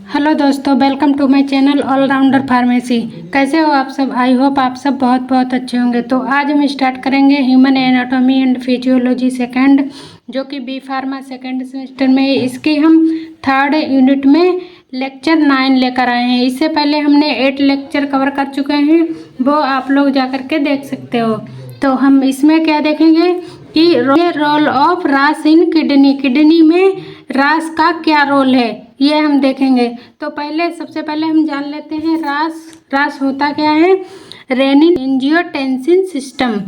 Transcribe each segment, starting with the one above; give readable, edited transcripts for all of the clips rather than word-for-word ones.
Hello दोस्तों, welcome to my channel allrounder pharmacy. कैसे हो आप सब? आई होप आप सब बहुत बहुत अच्छे होंगे। तो आज हम स्टार्ट करेंगे human anatomy and physiology second, जो कि बी फार्मा सेकंड सेमेस्टर में है। इसकी हम थर्ड यूनिट में लेक्चर 9 लेकर आए हैं। इससे पहले हमने 8 लेक्चर कवर कर चुके हैं, वो आप लोग जा कर के देख सकते हो। तो हम इसमें क्या देखेंगे कि रोल ऑफ रास इन किडनी, किडनी में रास का क्या रोल है, ये हम देखेंगे। तो सबसे पहले हम जान लेते हैं रास होता क्या है। रेनिन एंजियोटेंसिन सिस्टम,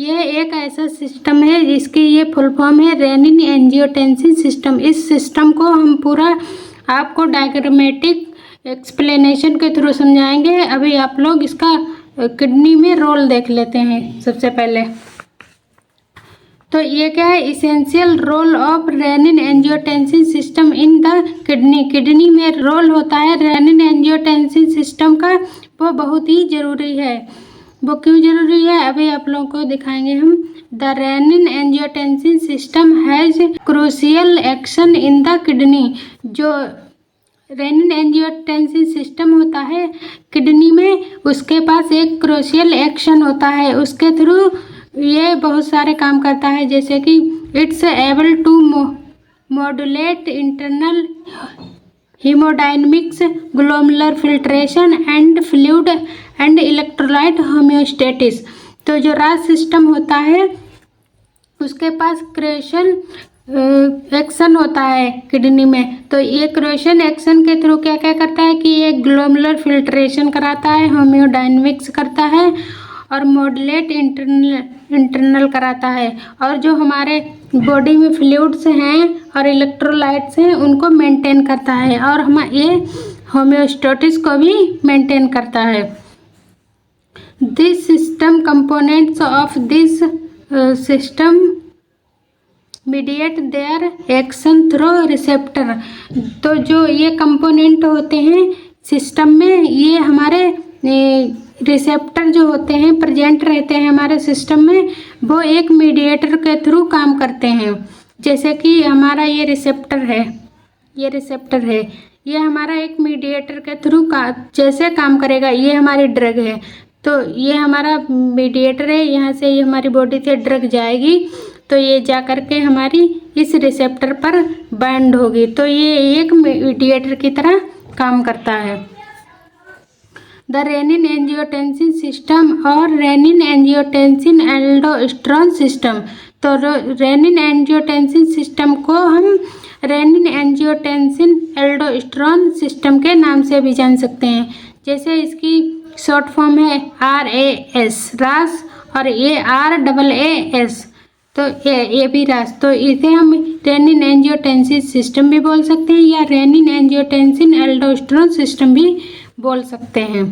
ये एक ऐसा सिस्टम है जिसकी ये फुल फॉर्म है रेनिन एंजियोटेंसिन सिस्टम। इस सिस्टम को हम पूरा आपको डायग्रामेटिक एक्सप्लेनेशन के थ्रू समझाएंगे। अभी आप लोग इसका किडनी में रोल देख लेते हैं सबसे पहले। तो ये क्या है, essential role of renin angiotensin system in the kidney. Kidney में रोल होता है रेनिन एंजियोटेंसिन सिस्टम का, वो बहुत ही ज़रूरी है। वो क्यों ज़रूरी है अभी आप लोगों को दिखाएंगे हम। The rennin angiotensin system has crucial action in the kidney. जो रेनिन एंजियोटेंसिन सिस्टम होता है किडनी में, उसके पास एक क्रूशियल एक्शन होता है। उसके थ्रू ये बहुत सारे काम करता है, जैसे कि it's able to modulate internal haemodynamics, glomerular filtration and fluid and electrolyte homeostasis. तो जो रास सिस्टम होता है उसके पास क्रूशियल एक्शन होता है किडनी में। तो ये क्रूशियल एक्शन के थ्रू क्या क्या करता है कि ये ग्लोमेरुलर फिल्ट्रेशन कराता है, होम्योडायनेमिक्स करता है और मॉड्यूलेट इंटरनल कराता है। और जो हमारे बॉडी में फ्लूइड्स हैं और इलेक्ट्रोलाइट्स हैं उनको मेंटेन करता है, और हम ये होम्योस्टेसिस को भी मेंटेन करता है। This system components of this system mediate their action through receptor. तो जो ये कंपोनेंट होते हैं सिस्टम में, ये हमारे रिसेप्टर जो होते हैं प्रेजेंट रहते हैं हमारे सिस्टम में, वो एक मीडिएटर के थ्रू काम करते हैं। जैसे कि हमारा ये रिसेप्टर है, ये हमारा एक मीडिएटर के थ्रू जैसे काम करेगा। ये हमारी ड्रग है, तो ये हमारा मीडिएटर है। यहाँ से ये हमारी बॉडी से ड्रग जाएगी, तो ये जा कर के हमारी इस रिसेप्टर पर बाइंड होगी। तो ये एक मीडिएटर की तरह काम करता है। द रेनिन एंजियोटेंसिन सिस्टम और रेनिन एंजियोटेंसिन एल्डोस्टेरोन सिस्टम। तो रेनिन एंजियोटेंसिन सिस्टम को हम रेनिन एंजियोटेंसिन एल्डोस्टेरोन सिस्टम के नाम से भी जान सकते हैं। जैसे इसकी शॉर्ट फॉर्म है RAS, रास, और ARAAS, तो ये भी रास। तो इसे हम रेनिन एंजियोटेंसिन सिस्टम भी बोल सकते हैं या रेनिन एंजियोटेंसिन एल्डोस्टेरोन सिस्टम भी बोल सकते हैं।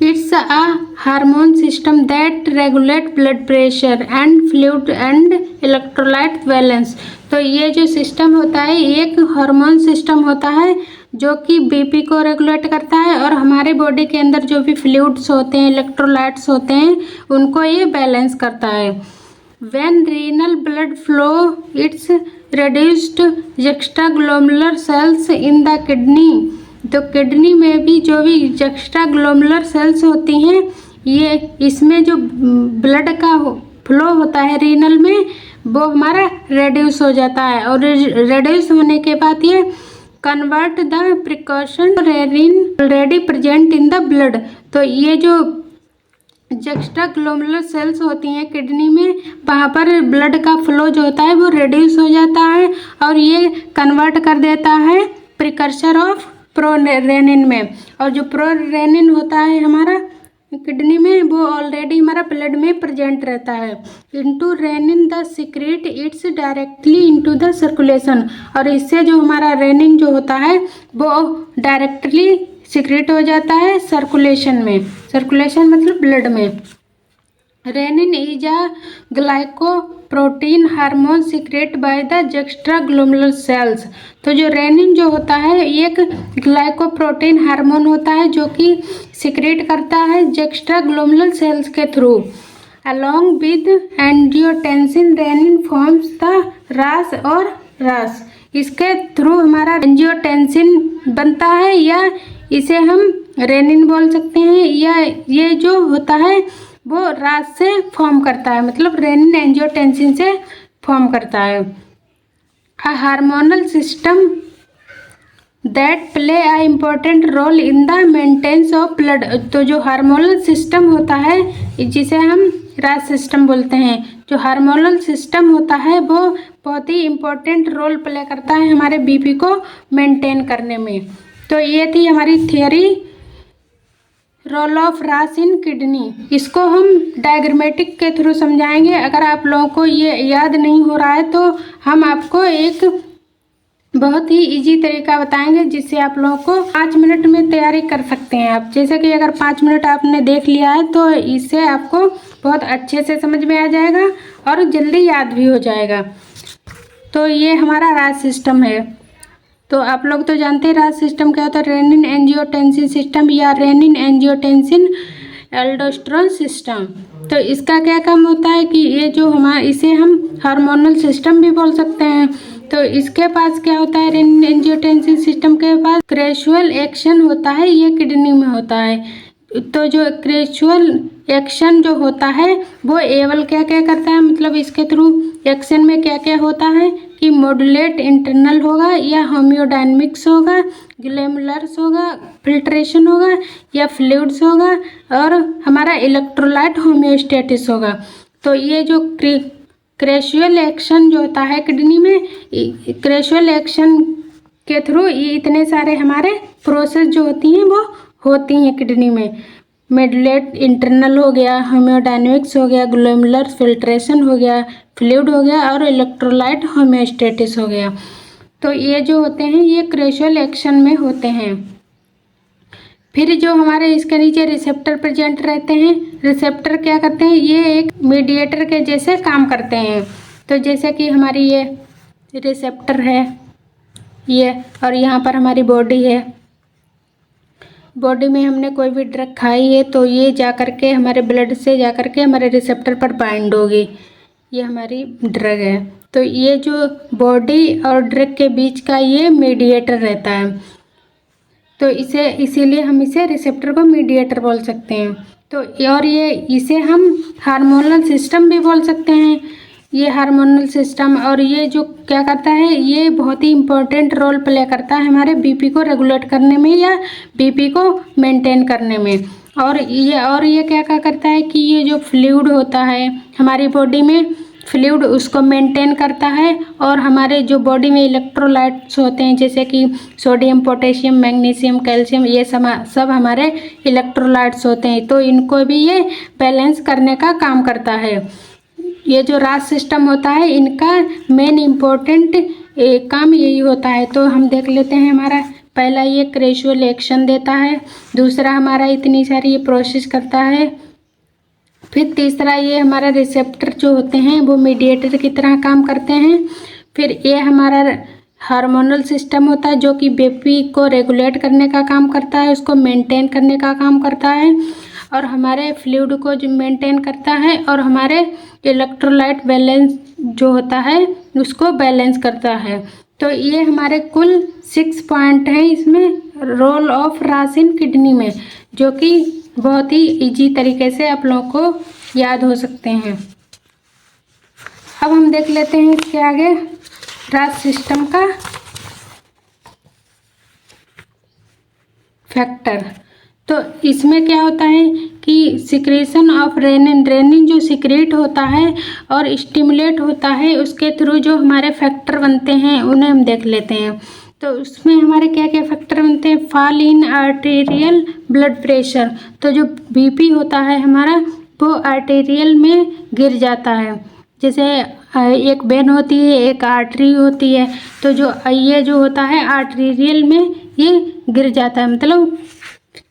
It's a hormone system that regulate blood pressure and fluid and electrolyte balance. तो ये जो सिस्टम होता है एक हार्मोन सिस्टम होता है जो कि BP को रेगुलेट करता है, और हमारे बॉडी के अंदर जो भी फ्लूइड्स होते हैं, इलेक्ट्रोलाइट्स होते हैं, उनको ये बैलेंस करता है। When renal blood flow, it's reduced juxtaglomeralar cells in the kidney। तो किडनी में भी जो भी juxtaglomeralar cells होती हैं, ये इसमें जो ब्लड का फ्लो होता है रीनल में, वो हमारा रेड्यूस हो जाता है। और रेड्यूस होने के बाद ये convert the precaution renin already present in the blood. तो ये जो जुक्स्टाग्लोमेरुलर सेल्स होती हैं किडनी में, वहाँ पर ब्लड का फ्लो जो होता है वो रिड्यूस हो जाता है, और ये कन्वर्ट कर देता है प्रिकर्सर ऑफ प्रोरेनिन में। और जो प्रोरेनिन होता है हमारा किडनी में, वो ऑलरेडी हमारा ब्लड में प्रेजेंट रहता है। Into renin the secrete it's directly into the circulation. और इससे जो हमारा रेनिन जो होता है वो डायरेक्टली सीक्रेट हो जाता है सर्कुलेशन में। सर्कुलेशन मतलब ब्लड में। Renin is a glycoprotein hormone secret by the juxtaglomerular cells. तो जो रेनिन जो होता है एक ग्लाइकोप्रोटीन हार्मोन होता है जो कि सीक्रेट करता है जुक्स्टाग्लोमेरुलर सेल्स के through. Along with angiotensin renin forms the RAS और रास। इसके थ्रू हमारा एंजियोटेंसिन बनता है, या इसे हम रेनिन बोल सकते हैं, या ये जो होता है वो रास से फॉर्म करता है, मतलब रेनिन एंजियोटेंसिन से फॉर्म करता है। A hormonal system that play a important role in the maintenance of blood. तो जो हार्मोनल सिस्टम होता है जिसे हम रास सिस्टम बोलते हैं, जो हार्मोनल सिस्टम होता है वो बहुत ही इम्पोर्टेंट रोल प्ले करता है हमारे बीपी को मेंटेन करने में। तो ये थी हमारी थियोरी रोल ऑफ रास इन किडनी। इसको हम डायग्रामेटिक के थ्रू समझाएंगे। अगर आप लोगों को ये याद नहीं हो रहा है तो हम आपको एक बहुत ही इजी तरीका बताएंगे जिससे आप लोगों को 5 मिनट में तैयारी कर सकते हैं आप। जैसे कि अगर 5 मिनट आपने देख लिया है तो इससे आपको बहुत अच्छे से समझ में आ जाएगा और जल्दी याद भी हो जाएगा। तो ये हमारा रास सिस्टम है। तो आप लोग तो जानते हैं रास सिस्टम क्या होता है, रेनिन एंजियोटेंसिन सिस्टम या रेनिन एंजियोटेंसिन एल्डोस्टेरोन सिस्टम। तो इसका क्या काम होता है कि ये जो इसे हम हार्मोनल सिस्टम भी बोल सकते हैं। तो इसके पास क्या होता है, रेनिन एंजियोटेंसिन सिस्टम के पास क्रेशुअल एक्शन होता है, ये किडनी में होता है। तो जो क्रेशुअल एक्शन जो होता है वो एवल क्या क्या करता है, मतलब इसके थ्रू एक्शन में क्या क्या होता है कि मॉड्यूलेट इंटरनल होगा, या होम्योडायनेमिक्स होगा, ग्लैमुलर्स होगा, फिल्ट्रेशन होगा, या फ्लूइड्स होगा, और हमारा इलेक्ट्रोलाइट होम्योस्टेटिस होगा। तो ये जो क्रेशुअल एक्शन जो होता है किडनी में, क्रेशुअल एक्शन के थ्रू ये इतने सारे हमारे प्रोसेस जो होती हैं वो होती हैं किडनी में। मॉड्यूलेट इंटरनल हो गया, होम्योडायनेमिक्स हो गया, ग्लैमुलर फिल्ट्रेशन हो गया, फ्लूइड हो गया, और इलेक्ट्रोलाइट होम्योस्टेटिस हो गया। तो ये जो होते हैं ये क्रेशुअल एक्शन में होते हैं। फिर जो हमारे इसके नीचे रिसेप्टर प्रेजेंट रहते हैं, रिसेप्टर क्या करते हैं, ये एक मीडिएटर के जैसे काम करते हैं। तो जैसे कि हमारी ये रिसेप्टर है ये, और यहाँ पर हमारी बॉडी है। बॉडी में हमने कोई भी ड्रग खाई है तो ये जा कर के हमारे ब्लड से जा कर के हमारे रिसेप्टर पर बाइंड होगी, ये हमारी ड्रग है। तो ये जो बॉडी और ड्रग के बीच का ये मीडिएटर रहता है। तो इसीलिए हम इसे रिसेप्टर को मीडिएटर बोल सकते हैं। तो और ये इसे हम हार्मोनल सिस्टम भी बोल सकते हैं, ये हार्मोनल सिस्टम। और ये जो क्या करता है, ये बहुत ही इम्पोर्टेंट रोल प्ले करता है हमारे बीपी को रेगुलेट करने में या बीपी को मेंटेन करने में। और ये क्या क्या करता है कि ये जो फ्लूइड होता है हमारी बॉडी में, फ्लूइड उसको मेंटेन करता है। और हमारे जो बॉडी में इलेक्ट्रोलाइट्स होते हैं जैसे कि सोडियम, पोटेशियम, मैग्नीशियम, कैल्शियम, ये सब हमारे इलेक्ट्रोलाइट्स होते हैं। तो इनको भी ये बैलेंस करने का काम करता है। ये जो रास सिस्टम होता है इनका मेन इम्पोर्टेंट काम यही होता है। तो हम देख लेते हैं, हमारा पहला ये क्रेशुअल एक्शन देता है, दूसरा हमारा इतनी सारी ये प्रोसेस करता है, फिर तीसरा ये हमारा रिसेप्टर जो होते हैं वो मीडिएटर की तरह काम करते हैं। फिर ये हमारा हार्मोनल सिस्टम होता है जो कि बीपी को रेगुलेट करने का काम करता है, उसको मेंटेन करने का काम करता है, और हमारे फ्लूइड को जो मेंटेन करता है, और हमारे इलेक्ट्रोलाइट बैलेंस जो होता है उसको बैलेंस करता है। तो ये हमारे कुल 6 पॉइंट हैं इसमें रोल ऑफ रास इन किडनी में, जो कि बहुत ही इजी तरीके से आप लोगों को याद हो सकते हैं। अब हम देख लेते हैं इसके आगे रास सिस्टम का फैक्टर। तो इसमें क्या होता है कि सिक्रेशन ऑफ रेनिन, रेनिन जो सिक्रेट होता है और स्टिमुलेट होता है, उसके थ्रू जो हमारे फैक्टर बनते हैं उन्हें हम देख लेते हैं। तो उसमें हमारे क्या क्या फैक्टर बनते हैं, fall in arterial blood pressure. तो जो बीपी होता है हमारा वो आर्टेरियल में गिर जाता है। जैसे एक वेन होती है, एक आर्टरी होती है, तो ये जो होता है आर्टेरियल में ये गिर जाता है, मतलब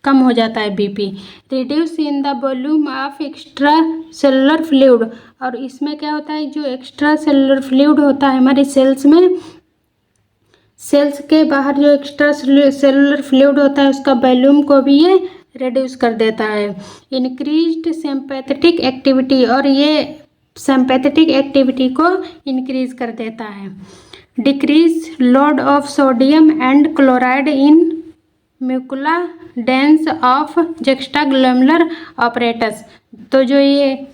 कम हो जाता है BP. Reduce in the volume of extra cellular fluid. और इसमें क्या होता है, जो एक्स्ट्रा सेलुलर फ्लूइड होता है हमारे सेल्स में, सेल्स के बाहर जो एक्स्ट्रा सेलुलर फ्लूइड होता है उसका वॉल्यूम को भी ये रिड्यूस कर देता है। इंक्रीज्ड सिंपैथेटिक एक्टिविटी, और ये सिंपैथेटिक एक्टिविटी को इंक्रीज कर देता है। Decrease load of sodium and chloride in macula dense of juxtaglomerular apparatus. तो जो ये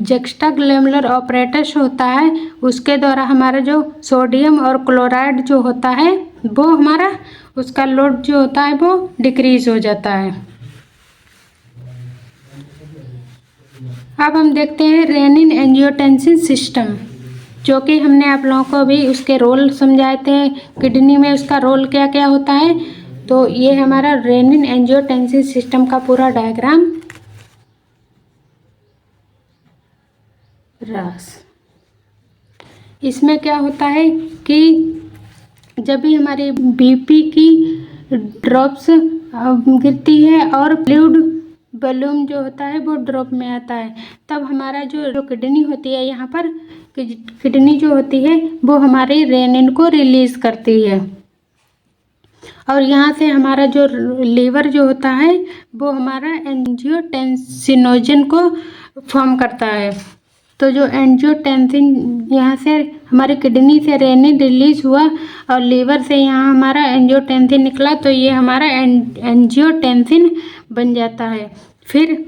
जक्स्टाग्लैमुलर ऑपरेटस होता है उसके द्वारा हमारा जो सोडियम और क्लोराइड जो होता है वो हमारा उसका लोड जो होता है वो डिक्रीज हो जाता है। अब हम देखते हैं रेनिन एंजियोटेंसिन सिस्टम, जो कि हमने आप लोगों को भी उसके रोल समझाए थे, किडनी में उसका रोल क्या क्या होता है। तो ये हमारा रेनिन एंजियोटेंसिन सिस्टम का पूरा डायग्राम रास। इसमें क्या होता है कि जब भी हमारी बीपी की ड्रॉप्स गिरती है और फ्लूइड वॉल्यूम जो होता है वो ड्रॉप में आता है, तब हमारा जो किडनी होती है, यहाँ पर किडनी जो होती है वो हमारी रेनिन को रिलीज करती है और यहाँ से हमारा जो लीवर जो होता है वो हमारा एंजियोटेंसिनोजन को फॉर्म करता है। तो जो एंजियोटेंसिन यहाँ से हमारी किडनी से रेनिन रिलीज हुआ और लीवर से यहाँ हमारा एंजियोटेंसिन निकला, तो ये हमारा एंजियोटेंसिन बन जाता है। फिर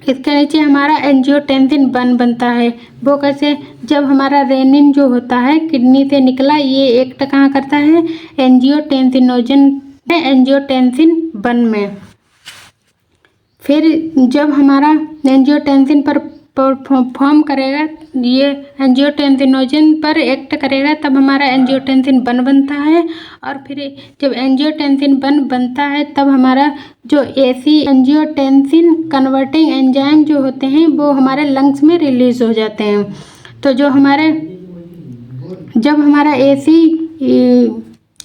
इसके नीचे हमारा एंजियोटेंसिन बनता है। वो कैसे? जब हमारा रेनिन जो होता है किडनी से निकला, ये एक्ट कहाँ करता है? एंजियोटेंसिनोजन एंजियोटेंसिन में। फिर जब हमारा एंजियोटेंसिन पर फॉर्म करेगा, ये एंजियोटेंसिनोजन पर एक्ट करेगा, तब हमारा एंजियोटेंसिन बनता है। और फिर जब एंजियोटेंसिन बनता है तब हमारा जो एसी एंजियोटेंसिन कन्वर्टिंग एंजाइम जो होते हैं वो हमारे लंग्स में रिलीज हो जाते हैं। तो जो हमारे जब हमारा एसी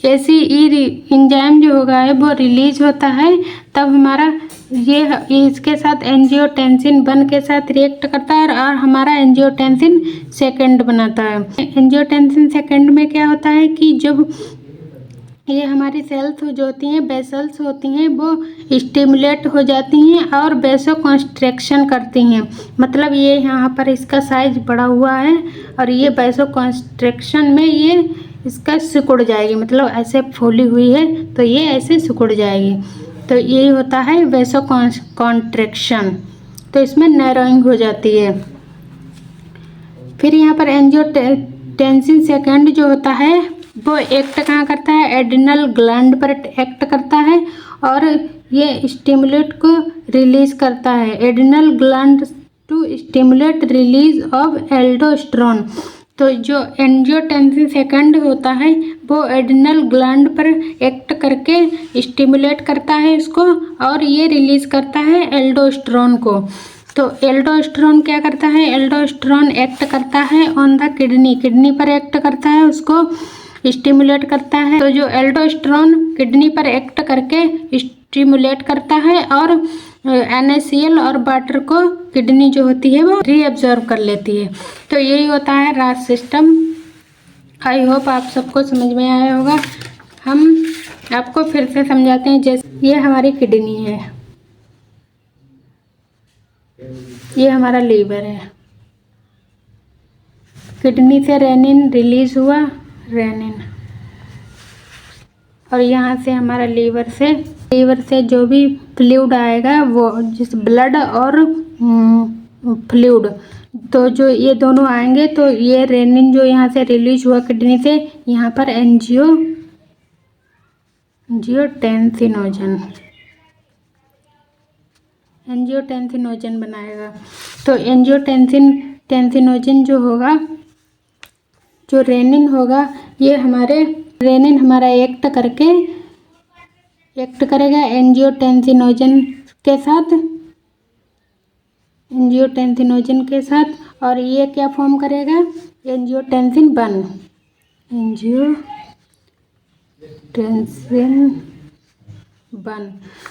एंजाइम जो होगा है वो रिलीज होता है, तब हमारा ये इसके साथ एंजियोटेंसिन के साथ रिएक्ट करता है और हमारा एंजियोटेंसिन सेकंड बनाता है। एंजियोटेंसिन सेकंड में क्या होता है कि जब ये हमारी सेल्स जो होती हैं, वेसल्स होती हैं, वो स्टिमुलेट हो जाती हैं और वेसो कॉन्स्ट्रिक्शन करती हैं। मतलब ये यहाँ पर इसका साइज बड़ा हुआ है और ये वेसो कॉन्स्ट्रिक्शन में ये इसका सिकुड़ जाएगी, मतलब ऐसे फूली हुई है तो ये ऐसे सिकुड़ जाएगी। तो यही होता है वेसो कॉन्ट्रैक्शन। तो इसमें नैरोइंग हो जाती है। फिर यहाँ पर एंजियोटेंसिन सेकंड जो होता है वो एक्ट कहाँ करता है? एड्रिनल ग्लैंड पर एक्ट करता है और ये स्टिमुलेट को रिलीज करता है। Adrenal gland to stimulate release of aldosterone. तो जो एंजियोटेंसिन सेकंड होता है वो एड्रिनल ग्लैंड पर एक्ट करके स्टिमुलेट करता है इसको और ये रिलीज करता है एल्डोस्टेरोन को। तो एल्डोस्टेरोन क्या करता है? एल्डोस्टेरोन एक्ट करता है ऑन द किडनी पर एक्ट करता है, उसको स्टिमुलेट करता है। तो जो एल्डोस्टेरोन किडनी पर एक्ट करके स्टिमुलेट करता है और NaCl और वाटर को किडनी जो होती है वो रीअब्जॉर्ब कर लेती है। तो यही होता है रास सिस्टम। आई होप आप सबको समझ में आया होगा। हम आपको फिर से समझाते हैं। जैसे ये हमारी किडनी है, ये हमारा लीवर है, किडनी से रेनिन रिलीज हुआ, रेनिन, और यहाँ से हमारा लीवर से जो भी फ्लूइड आएगा वो जिस ब्लड और फ्लूइड, तो जो ये दोनों आएंगे तो ये रेनिन जो यहाँ से रिलीज हुआ किडनी से, यहाँ पर एंजियोटेंसिनोजन बनाएगा। तो एंजियोटेंसिनोजन जो होगा, जो रेनिन होगा, ये रेनिन हमारा एक्ट करेगा एंजियोटेंसिनोजन के साथ और ये क्या फॉर्म करेगा? एंजियोटेंसिन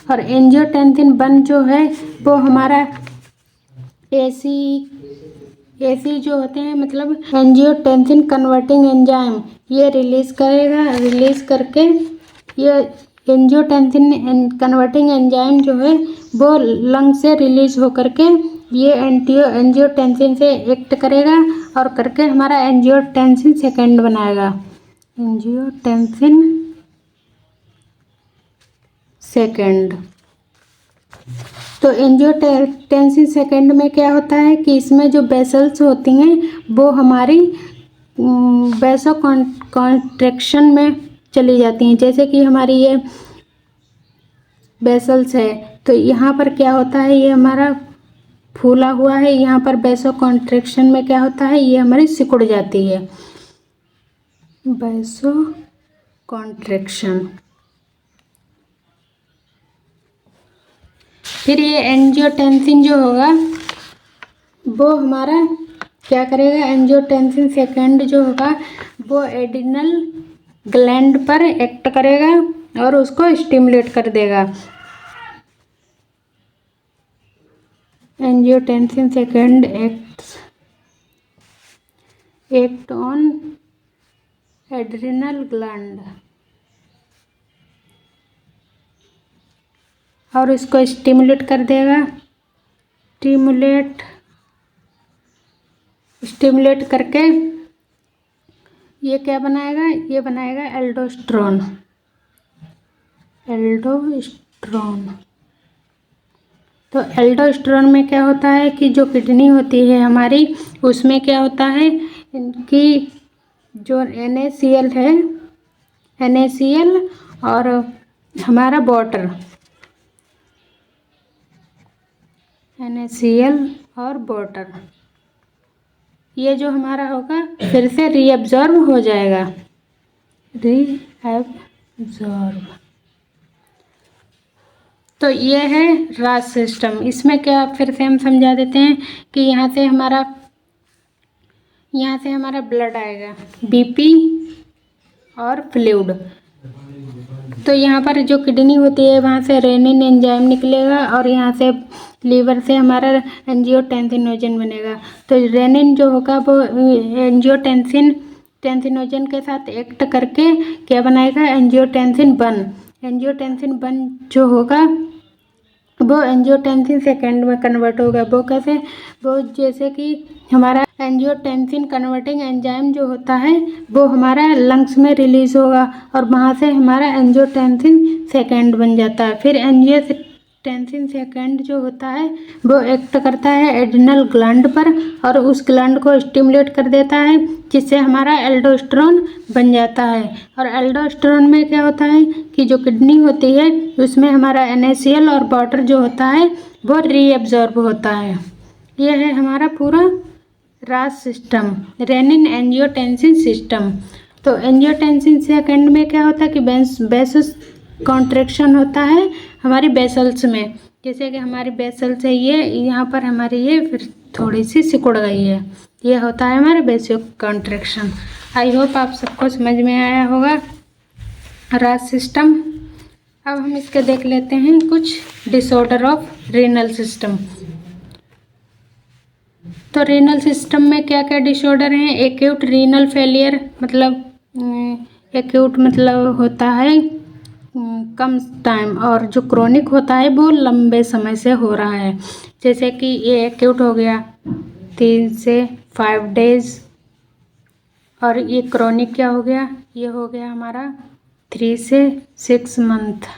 और एंजियोटेंसिन जो है वो हमारा एसी जो होते हैं, मतलब एंजियोटेंसिन कन्वर्टिंग एंजाइम, ये रिलीज करके ये एंजियोटेंसिन कन्वर्टिंग एंजाइम जो है वो लंग से रिलीज होकर के ये एंजियोटेंसिन से एक्ट करेगा और करके हमारा एंजियोटेंसिन सेकंड बनाएगा। Angiotensin second. तो एंजियोटेंसिन सेकेंड में क्या होता है कि इसमें जो वेसल्स होती हैं वो हमारी वैसो कॉन्ट्रैक्शन में चली जाती हैं। जैसे कि हमारी ये वेसल्स है तो यहाँ पर क्या होता है, ये हमारा फूला हुआ है, यहाँ पर वैसो कॉन्ट्रैक्शन में क्या होता है, ये हमारी सिकुड़ जाती है, वैसो कॉन्ट्रैक्शन। फिर ये एंजियोटेंसिन जो होगा वो हमारा क्या करेगा, एंजियोटेंसिन सेकेंड जो होगा वो एड्रिनल ग्लैंड पर एक्ट करेगा और उसको स्टिमुलेट कर देगा। Angiotensin second act on adrenal gland और इसको स्टिमुलेट कर देगा। स्टिमुलेट करके ये क्या बनाएगा, ये बनाएगा एल्डोस्टेरोन। तो एल्डोस्टेरोन में क्या होता है कि जो किडनी होती है हमारी उसमें क्या होता है कि जो NaCl है, NaCl और हमारा वाटर, NaCl और वाटर, ये जो हमारा होगा फिर से रीअब्जॉर्ब हो जाएगा, रीअब्जॉर्ब। तो ये है राज सिस्टम। इसमें क्या फिर से हम समझा देते हैं कि यहाँ से हमारा ब्लड आएगा, BP और फ्लूइड। तो यहाँ पर जो किडनी होती है वहाँ से रेनिन एंजाइम निकलेगा और यहाँ से लीवर से हमारा एंजियोटेंसिनोजन बनेगा। तो रेनिन जो होगा वो एंजियोटेंसिनोजन के साथ एक्ट करके क्या बनाएगा, एंजियोटेंसिन 1। एंजियोटेंसिन 1 जो होगा वो एंजियोटेंसिन सेकेंड में कन्वर्ट होगा। वो कैसे, वो जैसे कि हमारा एंजियोटेंसिन कन्वर्टिंग एंजाइम जो होता है वो हमारा लंग्स में रिलीज होगा और वहाँ से हमारा एंजियोटेंसिन सेकेंड बन जाता है। फिर एंजियोटेंसिन सेकेंड जो होता है वो एक्ट करता है एड्रिनल ग्लैंड पर और उस ग्लैंड को स्टिमुलेट कर देता है जिससे हमारा एल्डोस्टेरोन बन जाता है। और एल्डोस्टेरोन में क्या होता है कि जो किडनी होती है उसमें हमारा NaCl और वाटर जो होता है वो रीअब्जॉर्ब होता है। यह है हमारा पूरा राज सिस्टम, रेनिन एंजियोटेंसिन सिस्टम। तो एंजियोटेंसिन सेकेंड में क्या होता है कि वेसस कॉन्ट्रैक्शन होता है हमारी वेसल्स में। जैसे कि हमारी वेसल्स है ये, यहाँ पर हमारी ये फिर थोड़ी सी सिकुड़ गई है, ये होता है हमारा वेसो कॉन्ट्रैक्शन। आई होप आप सबको समझ में आया होगा राज सिस्टम। अब हम इसके देख लेते हैं कुछ डिसऑर्डर ऑफ रीनल सिस्टम। तो रीनल सिस्टम में क्या क्या डिसऑर्डर हैं। एक्यूट रीनल फेलियर मतलब एक्यूट मतलब होता है कम टाइम और जो क्रोनिक होता है वो लंबे समय से हो रहा है। जैसे कि ये एक्यूट हो गया 3 से 5 डेज और ये क्रोनिक क्या हो गया, ये हो गया हमारा 3 से 6 मंथ।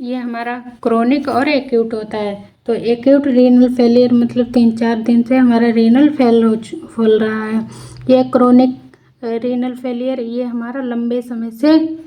ये हमारा क्रोनिक और एक्यूट होता है। तो एक्यूट रीनल फेलियर मतलब 3-4 दिन से हमारा रीनल फैल रहा है। ये क्रोनिक रीनल फेलियर ये हमारा लंबे समय से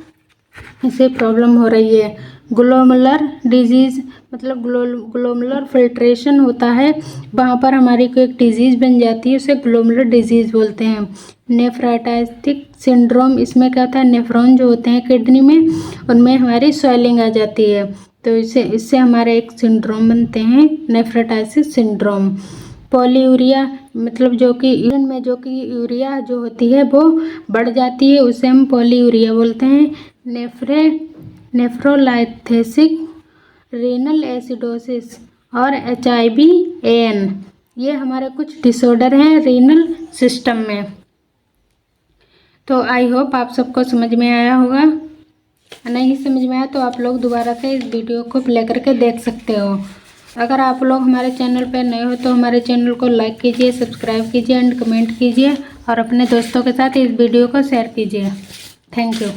इसे प्रॉब्लम हो रही है। ग्लोमेरुलर डिजीज़ मतलब ग्लोमेरुलर फिल्ट्रेशन होता है, वहाँ पर हमारी कोई एक डिजीज़ बन जाती है, उसे ग्लोमेरुलर डिजीज़ बोलते हैं। नेफ्राइटिक सिंड्रोम, इसमें क्या होता है नेफ्रॉन जो होते हैं किडनी में उनमें हमारी स्वेलिंग आ जाती है, तो इससे हमारे एक सिंड्रोम बनते हैं नेफ्राइटिस सिंड्रोम। पॉलीयूरिया मतलब जो कि यूरिन में जो कि यूरिया जो होती है वो बढ़ जाती है, उसे हम पॉलीयूरिया बोलते हैं। नेफ्रोलाइथेसिक रीनल एसिडोसिस और HIV/AN ये हमारे कुछ डिसऑर्डर हैं रीनल सिस्टम में। तो आई होप आप सबको समझ में आया होगा। नहीं समझ में आया तो आप लोग दोबारा से इस वीडियो को प्ले करके देख सकते हो। अगर आप लोग हमारे चैनल पर नए हो तो हमारे चैनल को लाइक कीजिए, सब्सक्राइब कीजिए एंड कमेंट कीजिए और अपने दोस्तों के साथ इस वीडियो को शेयर कीजिए। Thank you.